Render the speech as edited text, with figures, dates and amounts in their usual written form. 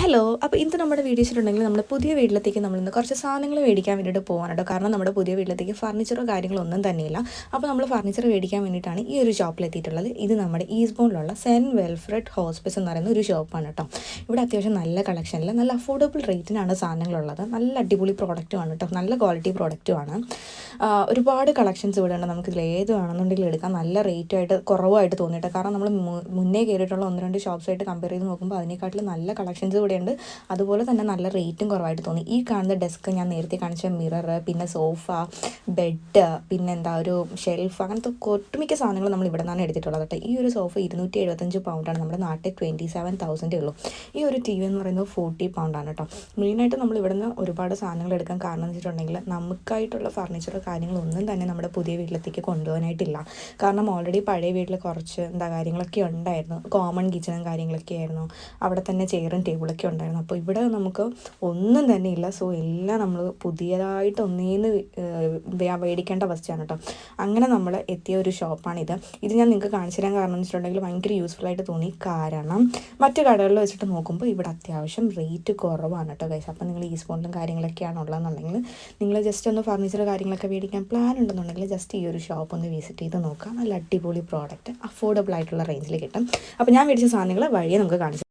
Hello. അപ്പോൾ ഇന്ന് നമ്മുടെ വീഡിയോസിലുണ്ടെങ്കിൽ നമ്മുടെ പുതിയ വീട്ടിലത്തേക്ക് നമ്മളിന്ന് കുറച്ച് സാധനങ്ങൾ മേടിക്കാൻ വേണ്ടിയിട്ട് പോകാൻ കേട്ടോ. കാരണം നമ്മുടെ പുതിയ വീട്ടിലത്തേക്ക് ഫർണിച്ചറോ കാര്യങ്ങളോ ഒന്നും തന്നെയില്ല. അപ്പോൾ നമ്മൾ ഫർണിച്ചർ മേടിക്കാൻ വേണ്ടിയിട്ടാണ് ഈ ഒരു ഷോപ്പിലെത്തിയിട്ടുള്ളത്. ഇത് നമ്മുടെ ഈസ്റ്റ്ബോണിലുള്ള സെൻറ്റ് വെൽഫ്രഡ് ഹോസ്പിസ് എന്ന് പറയുന്ന ഒരു ഷോപ്പാണ് കേട്ടോ. ഇവിടെ അത്യാവശ്യം നല്ല കളക്ഷനിൽ നല്ല അഫോർഡബിൾ റേറ്റിനാണ് സാധനങ്ങളുള്ളത്. നല്ല അടിപൊളി പ്രോഡക്റ്റുമാണ് കേട്ടോ. നല്ല ക്വാളിറ്റി പ്രോഡക്റ്റുമാണ്. ഒരുപാട് കളക്ഷൻസ് ഇവിടെ ഉണ്ട്. നമുക്കിതിൽ ഏത് വേണമെന്നുണ്ടെങ്കിൽ എടുക്കാം. നല്ല റേറ്റായിട്ട് കുറവായിട്ട് തോന്നിയിട്ട്. കാരണം നമ്മൾ മുന്നേ കയറിയിട്ടുള്ള 1-2 ഷോപ്സായിട്ട് കമ്പയർ ചെയ്ത് നോക്കുമ്പോൾ അതിനേക്കാട്ടിലും നല്ല കളക്ഷൻസ് ഇവിടെയുണ്ട്. അതുപോലെ തന്നെ നല്ല റേറ്റും കുറവായിട്ട് തോന്നി. ഈ കാണുന്ന ഡെസ്ക് ഞാൻ നേരത്തെ കാണിച്ച മിറർ, പിന്നെ സോഫ, ബെഡ്, പിന്നെ ഒരു ഷെൽഫ്, അങ്ങനത്തെ ഒട്ടുമിക്ക സാധനങ്ങൾ നമ്മൾ ഇവിടെ നിന്നാണ് എടുത്തിട്ടുള്ളത് കേട്ടോ. ഈ ഒരു സോഫ 275 പൗണ്ടാണ്. നമ്മുടെ നാട്ടിൽ 27,000 ഉള്ളൂ. ഈ ഒരു ടി വി എന്ന് പറയുന്നത് 40 പൗണ്ടാണ് കേട്ടോ. മെയിനായിട്ട് നമ്മൾ ഇവിടെ നിന്ന് ഒരുപാട് സാധനങ്ങൾ എടുക്കാൻ കാരണം എന്ന് വെച്ചിട്ടുണ്ടെങ്കിൽ നമുക്കായിട്ടുള്ള ഫർണിച്ചർ കാര്യങ്ങളൊന്നും തന്നെ നമ്മുടെ പുതിയ വീട്ടിലേക്ക് കൊണ്ടുപോകാനായിട്ടില്ല. കാരണം ഓൾറെഡി പഴയ വീട്ടിൽ കുറച്ച് കാര്യങ്ങളൊക്കെ ഉണ്ടായിരുന്നു. കോമൺ കിച്ചണും കാര്യങ്ങളൊക്കെ ആയിരുന്നു. അവിടെ തന്നെ ചെയറും ടേബിളൊക്കെ ഉണ്ടായിരുന്നു. അപ്പോൾ ഇവിടെ നമുക്ക് ഒന്നും തന്നെ ഇല്ല. സോ എല്ലാം നമ്മൾ പുതിയതായിട്ട് ഒന്നേന്ന് മേടിക്കേണ്ട അവസ്ഥയാണ് കേട്ടോ. അങ്ങനെ നമ്മൾ എത്തിയ ഒരു ഷോപ്പാണിത്. ഇത് ഞാൻ നിങ്ങൾക്ക് കാണിച്ചു തരാൻ കാരണം എന്ന് വെച്ചിട്ടുണ്ടെങ്കിൽ ഭയങ്കര യൂസ്ഫുള്ളായിട്ട് തോന്നി. കാരണം മറ്റു കടകളിൽ വെച്ചിട്ട് നോക്കുമ്പോൾ ഇവിടെ അത്യാവശ്യം റേറ്റ് കുറവാണ് കേട്ടോ ഗൈസ്. അപ്പോൾ നിങ്ങൾ ഈസ്റ്റ്ബോണിലും കാര്യങ്ങളൊക്കെയാണ് ഉള്ളതെന്നുണ്ടെങ്കിൽ നിങ്ങൾ ജസ്റ്റ് ഒന്ന് ഫർണിച്ചർ കാര്യങ്ങളൊക്കെ മേടിക്കാൻ പ്ലാൻ ഉണ്ടെന്നുണ്ടെങ്കിൽ ജസ്റ്റ് ഈ ഒരു ഷോപ്പ് ഒന്ന് വിസിറ്റ് ചെയ്ത് നോക്കാം. നല്ല അടിപൊളി പ്രോഡക്റ്റ് അഫോർഡബിൾ ആയിട്ടുള്ള റേഞ്ചിൽ കിട്ടും. അപ്പോൾ ഞാൻ മേടിച്ച സാധനങ്ങൾ വഴിയെ നമുക്ക് കാണിച്ചു.